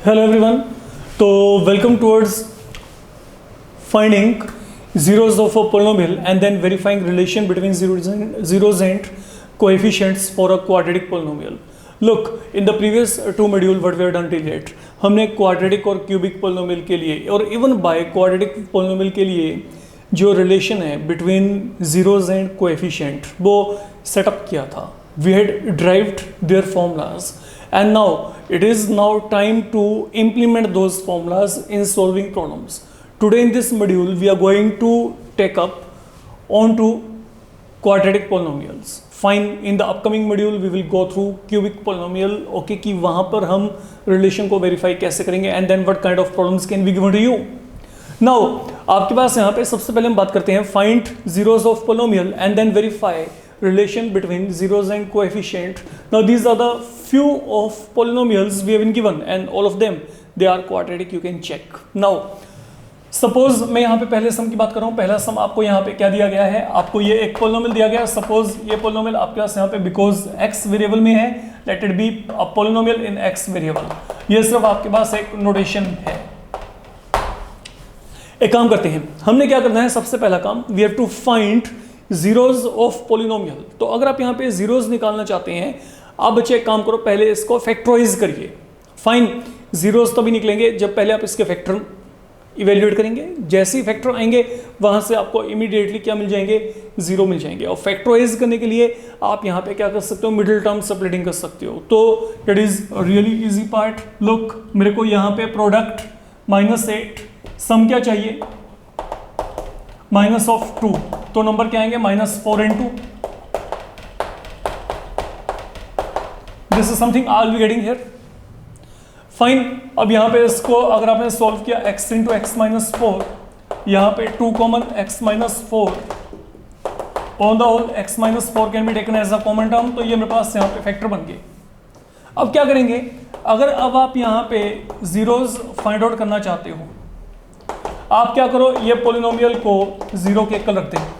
Hello everyone. तो welcome towards finding zeros of a polynomial and then verifying relation between zeros and coefficients for a quadratic polynomial. Look, in the previous two module what we have done till yet, हमने quadratic और cubic polynomial के लिए और even by quadratic polynomial के लिए जो relation है between zeros and coefficient वो सेटअप किया था. We had derived their formulas. And now it is now time to implement those formulas in solving problems. Today in this module we are going to take up onto quadratic polynomials. Fine, in the upcoming module we will go through cubic polynomial. Okay, कि वहाँ पर हम relation को verify कैसे करेंगे and then what kind of problems can be given to you. Now आपके पास यहाँ पे सबसे पहले हम बात करते हैं find zeros of polynomial and then verify relation between zeros and coefficient. Now these are the few of polynomials we have been given and all of them they are quadratic, you can check. Now suppose मैं यहाँ पे पहले सम की बात कर रहा हूँ. पहला सम आपको यहाँ पे क्या दिया गया है, आपको ये एक पोलिनोमियल दिया गया है. सपोज ये पोलिनोमियल आपके पास यहाँ पे बिकॉज x वेरिएबल में है, let it be a polynomial in x variable. ये सिर्फ आपके पास एक नोटेशन है. एक काम करते हैं, हमने क्या करना है, सबसे पहला काम we have to find zeros of polynomial. तो अगर आप यहाँ पे जीरोज निकालना चाहते हैं, आप बच्चे एक काम करो, पहले इसको फैक्टराइज करिए. फाइन, जीरोज तभी निकलेंगे जब पहले आप इसके फैक्टर इवेल्युएट करेंगे. जैसे ही फैक्टर आएंगे वहां से आपको इमीडिएटली क्या मिल जाएंगे, जीरो मिल जाएंगे. और फैक्टराइज करने के लिए आप यहाँ पे क्या कर सकते हो, मिडिल टर्म स्प्लिटिंग कर सकते हो. तो it is really easy part. Look, मेरे को यहाँ पे प्रोडक्ट -8 सम क्या चाहिए, -2. तो नंबर क्या आएंगे, -4 into this is something I will be getting here. Fine, अब यहाँ पे इसको अगर आपने सॉल्व किया x into x minus 4, यहाँ पे 2 common x minus 4 on the whole x minus 4 can be taken as a common term. तो ये मेरे पास यहाँ पे फैक्टर बन गए. अब क्या करेंगे, अगर अब आप यहाँ पे जीरोज फाइंड आउट करना चाहते हो, आप क्या करो, ये पोलिनोमियल को जीरो के इक्वल रखते हैं.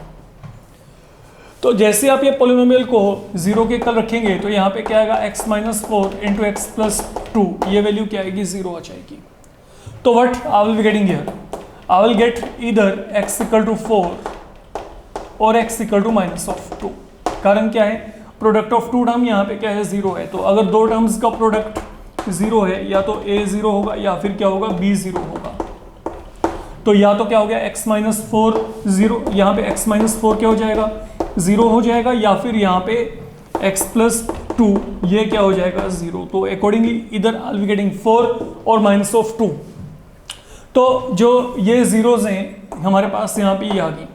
तो जैसे आप ये पोलिनोमियल को जीरो के इक्वल रखेंगे तो यहाँ पे क्या आएगा, x minus 4 into x plus 2, ये वैल्यू क्या आएगी, जीरो आ जाएगी. तो what I will be getting here, I will gate either x equal to 4 और x equal to -2. कारण क्या है, प्रोडक्ट ऑफ टू टर्म यहाँ पे क्या है, जीरो है. तो अगर दो टर्म्स का प्रोडक्ट जीरो है, या तो a जीरो होगा या फिर क्या होगा, b जीरो होगा. तो या तो क्या हो गया, x minus 4 जीरो, यहाँ पे x minus 4 क्या हो जाएगा, जीरो हो जाएगा, या फिर यहाँ पे x plus 2 ये क्या हो जाएगा, जीरो. तो अकॉर्डिंगली इधर आई विल बी गेटिंग 4 और -2. तो जो ये जीरोज हैं हमारे पास यहाँ पे ये आ गई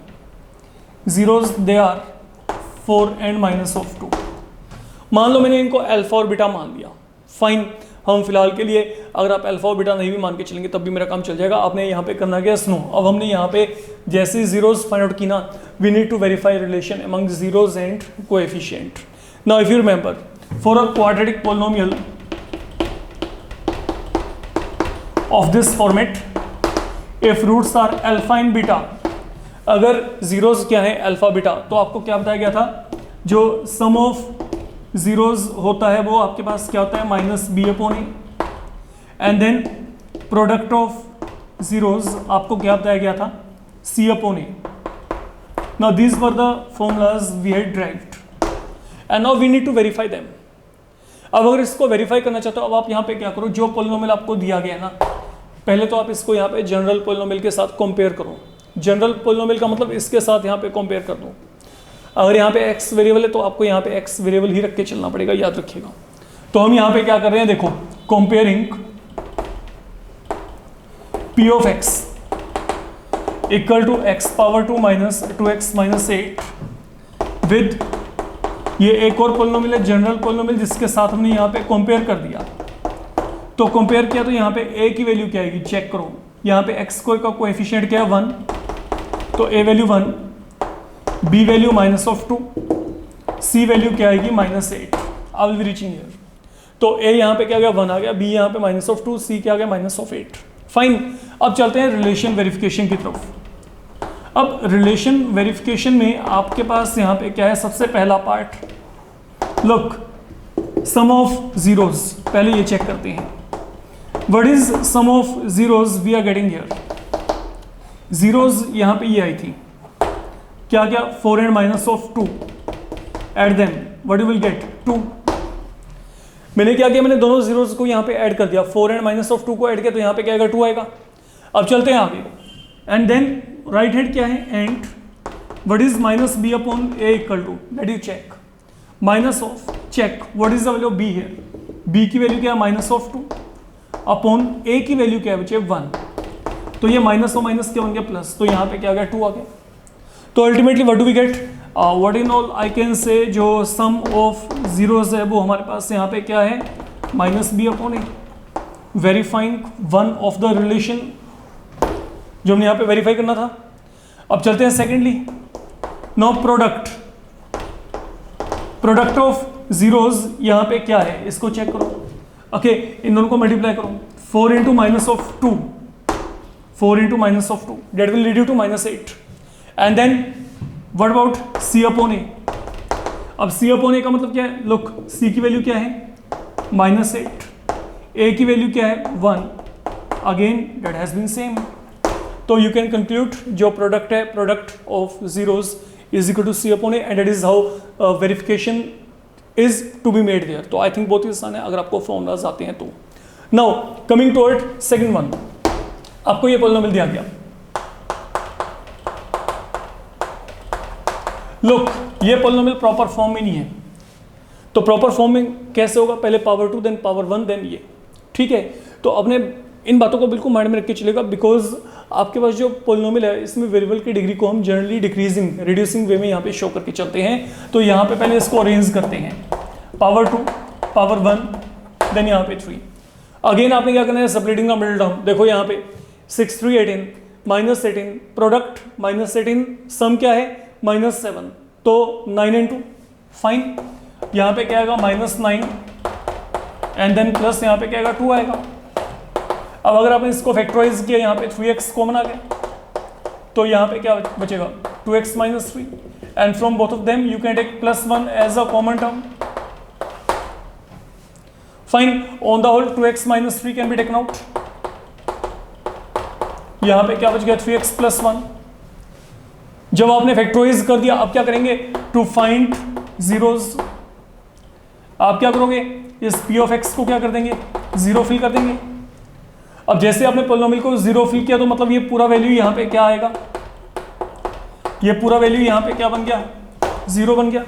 जीरोज, दे आर 4 and -2. मान लो मैंने इनको अल्फा और बीटा मान लिया. फाइन, हम फिलहाल के लिए अगर आप अल्फा और बीटा नहीं भी मान के चलेंगे तब भी मेरा काम चल जाएगा. आपने यहाँ पे करना क्या, स्नो. अब हमने यहाँ पे जैसे जीरोज फाइंड आउट की ना, we need to verify relation among zeros and coefficient. Now if you remember, for a quadratic polynomial of this format, if roots are alpha and beta, अगर जीरोज क्या है, अल्फा बीटा, तो आपको क्या बताया गया था, जो सम ऑफ जीरोज होता है वो आपके पास क्या होता है, -b/a. And then product of zeros आपको क्या बताया गया था, c/a. Now these were the formulas we had derived and now we need to verify them. अब अगर इसको वेरीफाई करना चाहते हो, अब आप यहाँ पे क्या करो, जो पोलिनोमियल आपको दिया गया ना, पहले तो आप इसको यहाँ पे जनरल पोलिनोमियल के साथ कंपेयर करो. जनरल पोलिनोमियल का मतलब इसके साथ यहाँ पे कंपेयर कर दो. अगर यहाँ पे x वेरिएबल है तो आपको यहाँ पे x वेरिएबल ही रख के चलना पड़ेगा, याद रखिएगा. तो हम यहाँ पे क्या कर रहे हैं, देखो, comparing p of x equal to x power 2 minus 2x minus 8 with ये एक और पोलिनोमियल है, जनरल पोलिनोमियल, जिसके साथ हमने यहाँ पे कंपेयर कर दिया. तो कंपेयर किया तो यहाँ पे a की वैल्यू क्या आएगी, चेक करो. यहाँ पे x स्क्वायर का कोएफिशिएंट क्या है, 1, तो a value 1, b value -2, c value क्या आएगी, -8. I will be reaching here. तो a यहाँ पे क्या आ गया, 1 आ गया, b यहाँ पे -2, c क्या आ गया, -8. फाइन, अब चलते हैं रिलेशन वेरिफिकेशन की तरफ. अब रिलेशन वेरिफिकेशन में आपके पास यहाँ पे क्या है, सबसे पहला part, look, sum of zeros, पहले ये चेक करते हैं. What is sum of zeros we are getting here? Zeros यहां पे ये आई थी, क्या क्या? 4 and minus of 2, add them, what you will get? 2। मैंने क्या किया, मैंने दोनों जीरोज को यहाँ पे ऐड कर दिया, 4 and minus of 2 को ऐड किया तो यहाँ पे क्या आएगा? 2 आएगा। अब चलते हैं आगे, एंड देन राइट हैंड क्या है? And what is minus b upon a equal to, let you check, minus of, check what is the value of b here? B की वैल्यू क्या है? माइनस ऑफ 2 अपॉन ए की value क्या है बच्चे? 1। तो ये माइनस और माइनस क्या बन गया? प्लस, तो यहाँ पे क्या आ गया? 2 आ गया। तो ultimately what do we get? What in all I can say, जो सम ऑफ जीरोज है वो हमारे पास यहाँ पे क्या है? Minus b upon a. Verifying one of the relation जो हमने यहाँ पे वेरीफाई करना था। अब चलते हैं secondly, no product, product of zeros यहाँ पे क्या है? इसको चेक करो। ओके, इन दोनों को मल्टीप्लाई करो, 4 into minus of 2, 4 into minus of 2, that will lead you to -8. And then what about c upon a? अब c upon a का मतलब क्या है? लुक, c की वैल्यू क्या है? -8, a की वैल्यू क्या है? 1, again that has been same। तो you can conclude जो प्रोडक्ट है, product of zeros is equal to c upon a, and that is how verification is to be made there। तो I think बहुत ही आसान है अगर आपको फॉर्मूलाज आते हैं तो। Now coming toward second one, आपको ये पॉलिनोमियल दिया गया, लुक ये पॉलिनोमियल प्रॉपर फॉर्म में नहीं है। तो प्रॉपर फॉर्म में कैसे होगा? पहले पावर 2 देन पावर 1 देन ये, ठीक है। तो अपने इन बातों को बिल्कुल माइंड में रख के चलेगा, बिकॉज आपके पास जो पॉलिनोमियल है इसमें वेरिएबल की डिग्री को हम जनरली डिक्रीजिंग रिड्यूसिंग वे में यहाँ पे शो करके चलते हैं। तो यहाँ पे पहले इसको अरेंज करते हैं, पावर 2 पावर 1 देन यहाँ पे 3। अगेन आपने क्या करना है? Separating the middle term. देखो यहाँ पे 6 3 18 -18, प्रोडक्ट -18, सम क्या है? -7, तो 9 and 2, फाइन। यहाँ पे क्या आएगा? -9 एंड देन प्लस यहाँ पे क्या आएगा? 2 आएगा। अब अगर आपने इसको फैक्टराइज किया, यहाँ पे 3x कॉमन आ गया, तो यहाँ पे क्या बचेगा? 2x - 3, and from both of them you can take +1 as a common term, fine. On the whole 2x - 3 can be taken out. यहाँ पे क्या बच गया? 3x + 1। जब आपने फैक्टराइज कर दिया, अब क्या करेंगे? टू फाइंड जीरोज आप क्या करोगे? इस p of x को क्या कर देंगे? 0 फिल कर देंगे। अब जैसे आपने पॉलिनोमियल को 0 फिल किया तो मतलब ये पूरा वैल्यू यहाँ पे क्या आएगा? ये पूरा वैल्यू यहाँ पे क्या बन गया? 0 बन गया।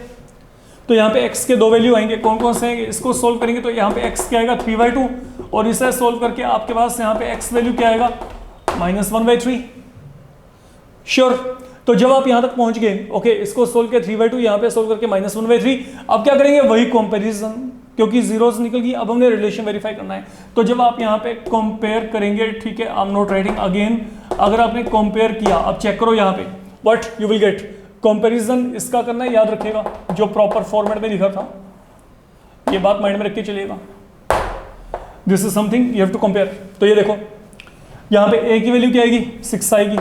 तो यहाँ पे x के 2 वैल्यू आएंगे, कौन कौन से आएंगे? इसको सोल्व करेंगे तो यहाँ पे x क्या आएगा? 3/2, और इसे सोल्व करके आपके पास यहाँ पे x वैल्यू क्या आएगा? -1/3। श्योर। तो जब आप यहाँ तक पहुंच गए, ओके, इसको सोल्व किया 3/2, यहाँ पे सोल्व करके -1/3, अब क्या करेंगे? वही कंपैरिजन, क्योंकि जीरोस निकल गई, अब हमने रिलेशन वेरीफाई करना है। तो जब आप यहाँ पे कंपेयर करेंगे, ठीक है, I am not writing again, अगर आपने कंपेयर किया, अब चेक करो यहाँ पे what you will gate. Comparison इसका करना है, याद रखिएगा, जो प्रॉपर फॉर्मेट में लिखा था, ये बात माइंड में रख के चलिएगा। This is something you have to compare. तो ये देखो यहाँ पे a की वैल्यू क्या आएगी? 6 आएगी।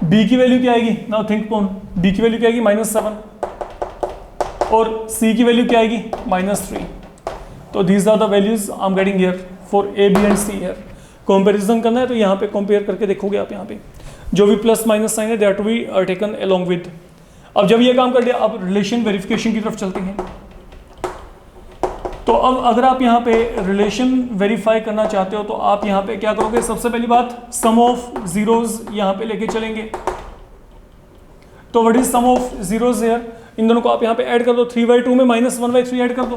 b की वैल्यू क्या आएगी? नाउ थिंक कौन, b की वैल्यू क्या आएगी? -7, और c की वैल्यू क्या आएगी? -3। तो these are the values I am getting here for a, b and c here. Comparison करना है तो यहाँ पे कंपेयर करके देखोगे आप, यहाँ पे जो भी प्लस माइनस साइन है that to be taken along with. अब जब ये काम कर लिया, अब रिलेशन वेरिफिकेशन की तरफ चलते हैं। तो अब अगर आप यहाँ पे रिलेशन वेरीफाई करना चाहते हो तो आप यहाँ पे क्या करोगे? सबसे पहली बात, सम ऑफ जीरोज यहाँ पे लेके चलेंगे। तो what is sum of zeros here? इन दोनों को आप यहाँ पे ऐड कर दो, 3/2 में -1/3 ऐड कर दो।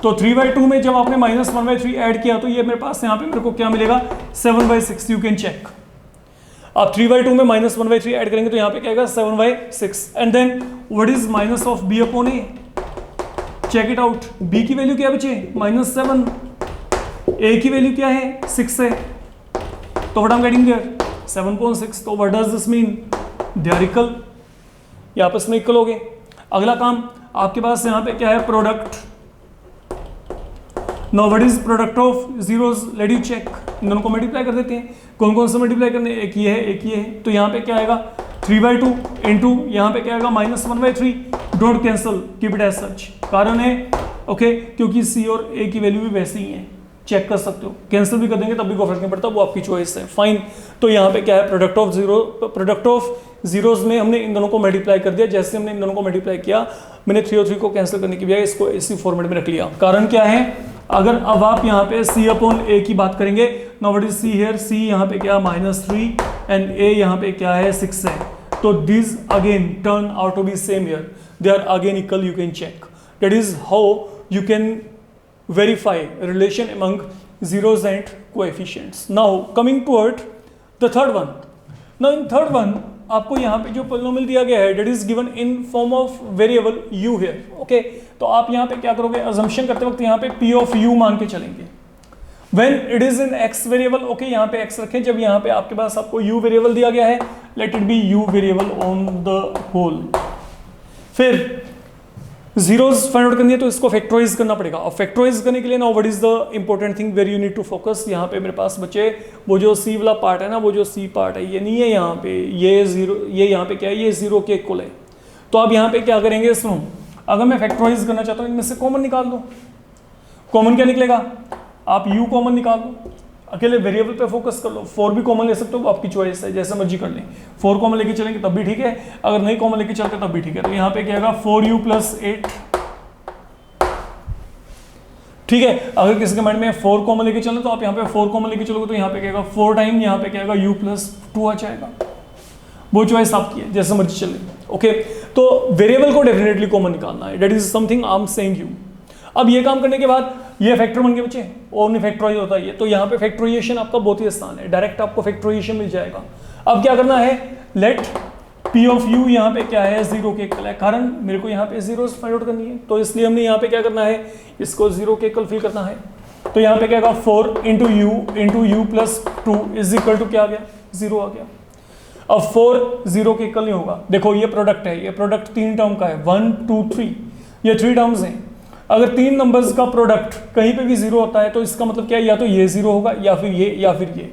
तो 3/2 में जब आपने -1/3 ऐड किया तो ये मेरे पास यहाँ पे मेरे को क्या मिलेगा? 7/6, यू कैन चेक। आप 3/2 में -1/3 ऐड करेंगे तो यहाँ पे क्या आएगा? 7/6। And then what is minus of b upon a? Check it out. b की वैल्यू क्या बचे? -7, a की वैल्यू क्या है? 6 है। तो what I am getting here? 7.6। तो what does this mean? They are equal, ये आपस में इक्वल हो गए। अगला काम आपके पास यहाँ पे क्या है? Product. Now what is product of zeros? Let you check. इन दोनों को मल्टीप्लाई कर देते हैं। कौन कौन से मल्टीप्लाई करने? एक ये है, एक ये है। तो यहाँ पे क्या आएगा? 3/2 इंटू यहाँ पे क्या आएगा? -1/3। Don't cancel, keep it as such. कारण है ओके, क्योंकि सी और ए की वैल्यू भी वैसे ही है, चेक कर सकते हो, कैंसिल भी कर देंगे तब भी कोई फर्क नहीं पड़ता, वो आपकी चॉइस है, फाइन। तो यहाँ पे क्या है, प्रोडक्ट ऑफ जीरोज में हमने इन दोनों को मल्टीप्लाई कर दिया। जैसे हमने इन दोनों को मल्टीप्लाई किया, मैंने 3 और 3 को कैंसिल करने की बजाय इसको इसी फॉर्मेट में रख लिया। कारण क्या है, अगर अब आप यहाँ पे सी अपॉन ए की बात करेंगे, now what is c here, c यहाँ पे क्या -3 एंड ए यहाँ पे क्या है 6 है, तो this again turn out to be same here, they are again equal, you can check, that is how you can verify relation among zeros and coefficients. Now coming toward the third one. Now in third one आपको यहाँ पे जो polynomial दिया गया है that is given in form of variable u here. Okay, तो आप यहाँ पे क्या करोगे, assumption करते वक्त यहाँ पे p of u मान के चलेंगे। When it is in x variable, okay, यहाँ पे x रखें, जब यहाँ पे आपके पास आपको u variable दिया गया है, let it be u variable on the whole। फिर जीरोज फाइंड आउट करनी है तो इसको फैक्टराइज करना पड़ेगा, और फैक्टराइज करने के लिए ना what is the important thing where you need to focus, यहाँ पे मेरे पास बचे वो जो सी वाला पार्ट है ना, वो जो सी पार्ट है ये नहीं है यहाँ पे, ये जीरो, ये यहाँ पे क्या है, ये जीरो के इक्वल है। तो अब यहाँ पे क्या करेंगे, सुनो, अगर मैं फैक्टराइज करना चाहता हूँ इनमें से कॉमन निकाल दो। कॉमन क्या निकलेगा, आप u कॉमन निकाल दो, अकेले वेरिएबल पे फोकस कर लो, 4 भी कॉमन ले सकते हो, आपकी चॉइस है, जैसा मर्जी कर लें। 4 कॉमन लेके चलेंगे तब भी ठीक है, अगर नहीं कॉमन लेके चलते तब भी ठीक है। तो यहाँ पे क्या आएगा 4u + 8, ठीक है। अगर किसी के माइंड में 4 कॉमन लेके चलना तो आप यहाँ पे 4 कॉमन लेके चलोगे तो यहाँ पे क्या आएगा 4 टाइम, यहाँ पे क्या आएगा u + 2 आ जाएगा, वो चॉइस आपकी है, जैसा मर्जी चले। ओके, तो वेरिएबल को डेफिनेटली कॉमन निकालना है, that is something I am saying you. अब ये काम करने के बाद ये फैक्टर बन के बचे, ओनली फैक्टराइज होता है ये, तो यहाँ पे फैक्टराइजेशन आपका बहुत ही आसान है, डायरेक्ट आपको फैक्टराइजेशन मिल जाएगा। अब क्या करना है, लेट p ऑफ u यहाँ पे क्या है 0 के इक्वल है, कारण मेरे को यहाँ पे जीरोस फाइंड आउट करनी है, तो इसलिए हमने यहाँ पे क्या करना है, इसको 0 के इक्वल फिल करना है। तो यहाँ पे क्या होगा 4 into u + 2 is equal to क्या आ गया, 0 आ गया। अब 4 0 के इक्वल नहीं होगा, देखो ये प्रोडक्ट है, ये प्रोडक्ट 3 टर्म का है, 1 2 3, ये 3 टर्म्स हैं। अगर 3 नंबर्स का प्रोडक्ट कहीं पे भी 0 होता है तो इसका मतलब क्या है, या तो ये 0 होगा या फिर ये, या फिर ये,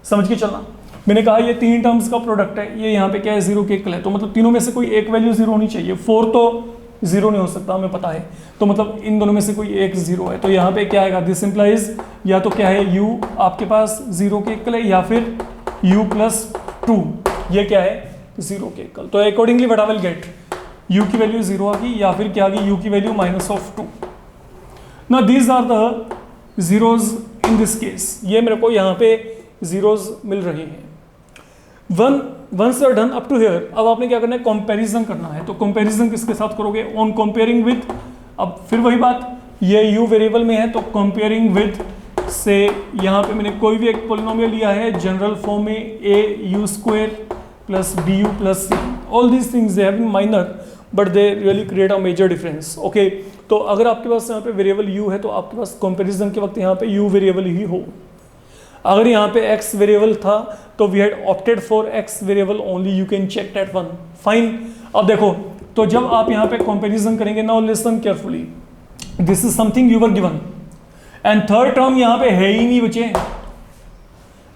समझ के चलना। मैंने कहा ये 3 टर्म्स का प्रोडक्ट है, ये यहाँ पे क्या है 0 के इक्वल है, तो मतलब तीनों में से कोई एक वैल्यू 0 होनी चाहिए। 4 तो 0 नहीं हो सकता, हमें पता है, तो मतलब इन दोनों में से कोई एक 0 है। तो यहाँ पे क्या आएगा, दिस इंप्लाइज या तो क्या है u आपके पास 0 के इक्वल है, या फिर u + 2 ये क्या है 0 के इक्वल। तो accordingly what I will get, u की वैल्यू 0 आ गई, या फिर क्या आ गई u की value -2। Now these are the zeros in this case, ये मेरे को यहाँ पे जीरोज मिल रहे हैं। Once you are done up to here, अब आपने क्या करना है, कंपैरिजन करना है। तो कंपैरिजन किसके साथ करोगे, ऑन कंपेयरिंग विद, अब फिर वही बात, ये u वेरिएबल में है तो कंपेयरिंग विद से, यहाँ पे मैंने कोई भी एक पॉलिनोमियल लिया है जनरल फॉर्म में au² + bu + c, all these things they have been minor but they really create a major difference. Okay, तो अगर आपके पास यहाँ पे वेरिएबल u है तो आपके पास कंपैरिजन के वक्त यहाँ पे u वेरिएबल ही हो। अगर यहाँ पे x वेरिएबल था तो we had opted for x variable only, you can check that one, fine. अब देखो, तो जब आप यहाँ पे कंपैरिजन करेंगे, now listen carefully, this is something you were given and third term यहाँ पे है ही नहीं बचे,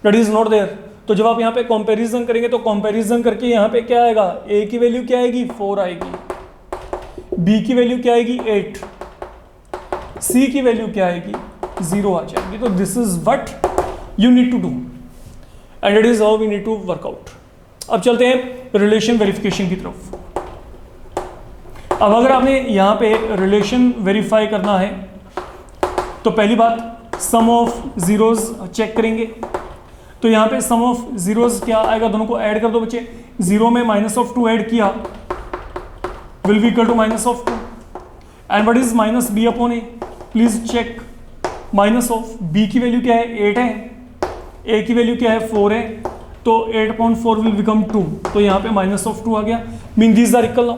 दैट इज नॉट देयर। तो जब आप यहाँ पे कंपैरिजन करेंगे तो कंपैरिजन करके यहाँ पे क्या आएगा, a की वैल्यू क्या आएगी 4 आएगी, b की वैल्यू क्या आएगी 8, c की वैल्यू क्या आएगी 0 आ जाएगी। तो this is what you need to do and it is how we need to work out. अब चलते हैं रिलेशन वेरिफिकेशन की तरफ। अब अगर आपने यहाँ पे रिलेशन वेरीफाई करना है तो पहली बात सम ऑफ जीरोज चेक करेंगे। तो यहाँ पे सम ऑफ जीरोज क्या आएगा, दोनों को ऐड कर दो बच्चे, 0 में -2 ऐड किया will be equal to -2 and what is -b/a, please check. -b की वैल्यू क्या है 8 है, a की वैल्यू क्या है 4 है, तो 8/4 विल बिकम 2, तो यहाँ पे -2 आ गया, मीन दीज आर इक्वल,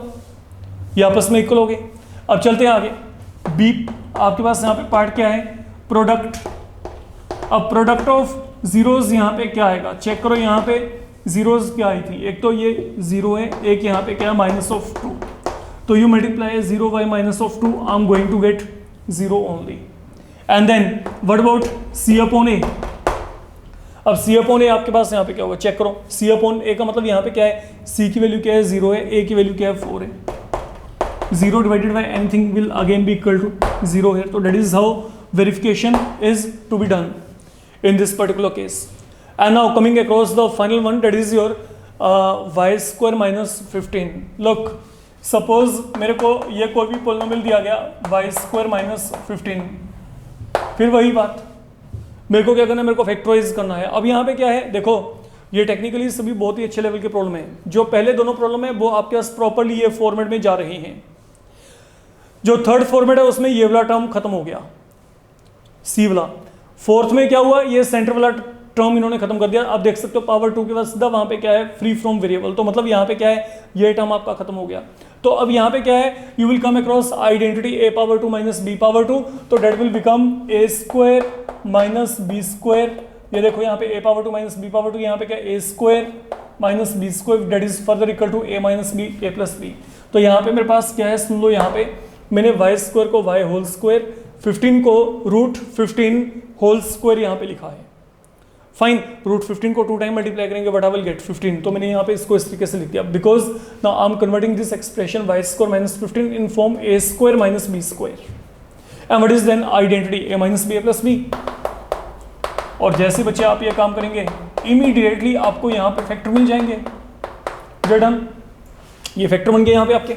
ये आपस में इक्वल हो गए। अब चलते हैं आगे, b आपके पास यहाँ पे पार्ट क्या है प्रोडक्ट। अब प्रोडक्ट ऑफ जीरोज यहाँ पे क्या आएगा, चेक करो, यहाँ पे जीरोज क्या आई थी, एक तो ये 0 है, एक यहाँ पे क्या है -2, तो you multiply 0 by -2, I am going to get 0 only. And then what about c/a। अब c/a आपके पास यहाँ पे क्या होगा, चेक करो, c/a का मतलब यहाँ पे क्या है, c की वैल्यू क्या है 0 है, a की वैल्यू क्या है 4 है, 0 divided by anything will again be equal to 0 here. So that is how verification is to be done in this particular case. And now coming across the final one, that is your y square minus 15. Look, suppose मेरे को ये कोई भी polynomial दिया गया y square minus 15, फिर वही बात मेरे को क्या करना है, मेरे को फैक्टराइज करना है. अब यहाँ पे क्या है, देखो ये टेक्निकली सभी बहुत ही अच्छे लेवल के प्रॉब्लम है. जो पहले दोनों प्रॉब्लम है वो आपके पास प्रॉपरली ये फॉर्मेट में जा रही हैं. जो थर्ड फॉर्मेट है उसमें ये वाला टर्म खत्म हो गया, सी वाला. फोर्थ में क्या हुआ, ये सेंटर वाला टर्म इन्होंने खत्म कर दिया. आप देख सकते हो पावर 2 के बाद सीधा वहां पे क्या है, फ्री फ्रॉम वेरिएबल. तो मतलब यहाँ पे क्या है, ये टर्म आपका खत्म हो गया. तो अब यहाँ पे क्या है, you will come across identity a power 2 minus b power 2. तो that will become a square minus b square. ये देखो यहाँ पे a power 2 minus b power 2, यहाँ पे क्या a square minus b square, that is further equal to a minus b a plus b. तो यहाँ पे मेरे पास क्या है, सुन लो, यहाँ पे मैंने y स्क्वायर को y होल स्क्वायर, 15 को रूट 15 होल स्क्वायर यहाँ पे लिखा है. फाइन, रूट 15 को 2 टाइम मल्टीप्लाई करेंगे, व्हाट आई विल गेट 15. तो मैंने यहाँ पे इसको इस तरीके से लिख दिया, because now I am converting this expression y square minus 15 in form a square minus b square. And what is then identity a minus b plus b. और जैसे बच्चे आप ये काम करेंगे, इमीडिएटली आपको यहाँ पे फैक्टर मिल जाएंगे. डन, ये फैक्टर बन गए यहाँ पे आपके.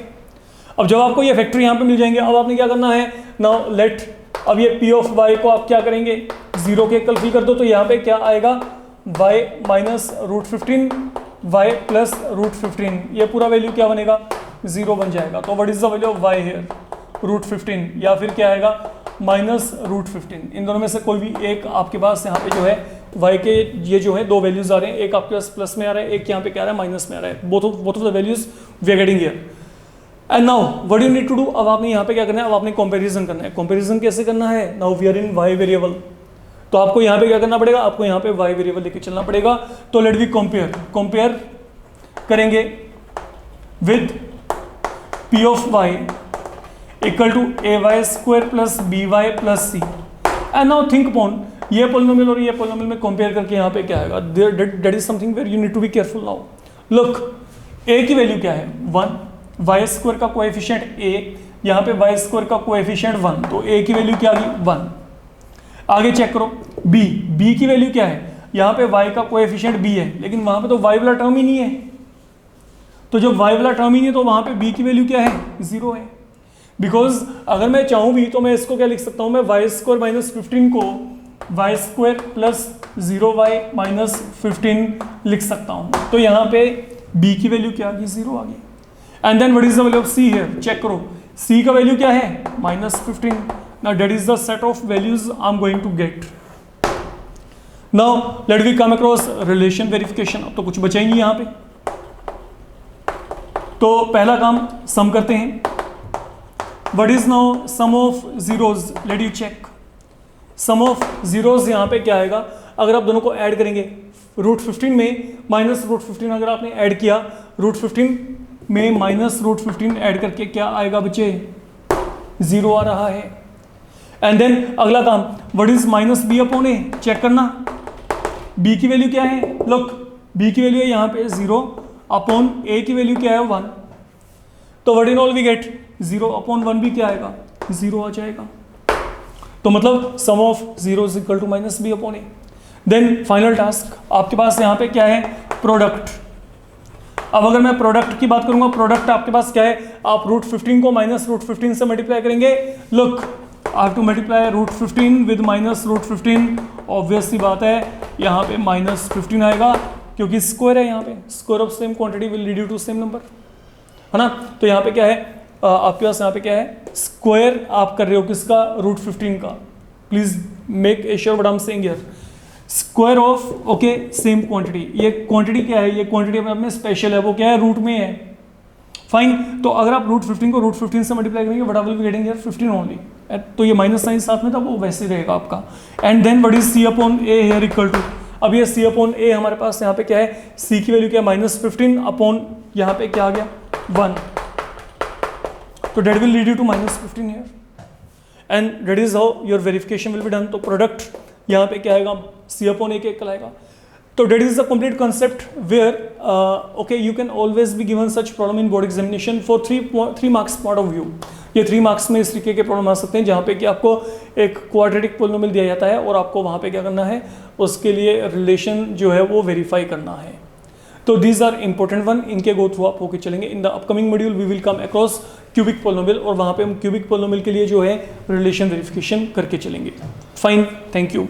अब जब आपको ये फैक्टर यहाँ पे मिल जाएंगे, अब आपने क्या करना है, नाउ लेट, अब ये p ऑफ y को आप क्या करेंगे, 0 के इक्वल फिल कर दो. तो यहाँ पे क्या आएगा, y minus root 15 y plus root 15, ये पूरा वैल्यू क्या बनेगा, 0 बन जाएगा. तो what is the value of y here, root 15, या फिर क्या आएगा माइनस रूट 15. इन दोनों में से कोई भी एक आपके पास यहाँ पे जो है y के ये जो है दो वैल्यूज आ रहे हैं, एक आपके पास प्लस में आ रहा है, एक यहाँ पे क्या आ रहा है, माइनस में आ रहा है. Both of the values we are getting here. And now what you need to do, अब आपने यहाँ पे क्या करना है, अब आपने कंपैरिजन करना है. कंपैरिजन कैसे करना है, now we are in y variable. तो आपको यहाँ पे क्या करना पड़ेगा, आपको यहाँ पे y वेरिएबल लेके चलना पड़ेगा. तो लेट वी कंपेयर करेंगे with p of y equal to ay square plus by plus c. And now think upon ये पोलिनोमियल और ये पोलिनोमियल में कंपेयर करके यहाँ पे क्या आएगा, that is something where you need to be careful. Now look, a की वैल्यू क्या है, 1, y स्क्वायर का कोएफिशिएंट a, यहाँ पे y स्क्वायर का कोएफिशिएंट 1, तो a की वैल्यू क्या आ गई, 1. आगे चेक करो b की वैल्यू क्या है, यहाँ पे y का कोएफिशिएंट b है, लेकिन वहां पे तो y वाला टर्म ही नहीं है. तो जब y वाला टर्म ही नहीं है तो वहां पे b की वैल्यू क्या है, 0 है. बिकॉज अगर मैं चाहूँ भी तो मैं इसको क्या लिख सकता हूँ, मैं y स्क्वायर माइनस 15 को y square plus 0y minus 15 लिख सकता हूँ. तो यहाँ पे b की वैल्यू क्या आ गई, 0 आ गई. And then what is the value of c here, check करो, c का वैल्यू क्या है, minus 15. Now that is the set of values I am going to get. Now let we come across relation verification. अब तो कुछ बचा ही नहीं यहाँ पे. तो पहला काम सम करते हैं. What is now sum of zeros, let you check. Sum of zeros यहाँ पे क्या आएगा, अगर आप दोनों को ऐड करेंगे, रूट 15 में माइनस रूट 15 अगर आपने ऐड किया, रूट 15 में माइनस रूट 15 ऐड करके क्या आएगा बच्चे, 0 आ रहा है. एंड देन अगला काम, what is minus b upon a, check करना. b की वैल्यू क्या है, लुक, b की वैल्यू है यहाँ पे 0 अपॉन a की वैल्यू क्या है 1. तो what in all we get, 0 upon 1 भी क्या आएगा, 0 आ जाएगा. तो मतलब sum of 0 is equal to minus b upon a. Then final task आपके पास यहाँ पे क्या है, प्रोडक्ट. अब अगर मैं प्रोडक्ट की बात करूंगा, प्रोडक्ट आपके पास क्या है, आप रूट 15 को माइनस रूट 15 से मल्टीप्लाई करेंगे. Look, I have to multiply root 15 with minus root 15. Obvious सी बात है यहाँ पे माइनस 15 आएगा, क्योंकि स्क्वायर है यहाँ पे, square of same quantity will lead you to same number, है ना. तो यहाँ पे क्या है, आपके पास यहाँ पे क्या है, स्क्वायर आप कर रहे हो किसका, रूट 15 का. Please make assure what I am saying here, square of okay same quantity. ये क्वांटिटी क्या है, ये क्वांटिटी में स्पेशल है, वो क्या है, रूट में है. फाइन, तो अगर आप रूट 15 को रूट 15 से मल्टीप्लाई करेंगे, what I will be getting here, 15 only. तो ये माइनस साइन साथ में था, वो वैसे ही रहेगा आपका. And then what is c upon a here equal to, अब ये सी अपॉन ए हमारे पास यहाँ पे क्या है, सी की वैल्यू क्या है, माइनस 15 अपॉन यहाँ पे क्या आ गया, 1. तो that will lead you to minus 15 here. And that is how your verification will be done. तो प्रोडक्ट यहाँ पे क्या आएगा, सी अपॉन ए के इक्वल आएगा. तो that is the complete concept where okay you can always be given such problem in board examination for 3 marks point of view. ये 3 marks में इस तरीके के प्रॉब्लम आ सकते हैं जहाँ पे कि आपको एक क्वाड्रेटिक पोलिनोमियल दिया जाता है और आपको वहाँ पे क्या करना है, उसके लिए रिलेशन जो है वो वेरीफाई करना है। तो दीज आर इंपॉर्टेंट वन, इनके गो थ्रू आप होके चलेंगे। In the upcoming module we will come across cubic polynomial और वहाँ पे हम क्यूबिक पोलिनोमियल के लिए जो है रिलेशन वेरिफिकेशन करके चलेंगे। Fine, thank you.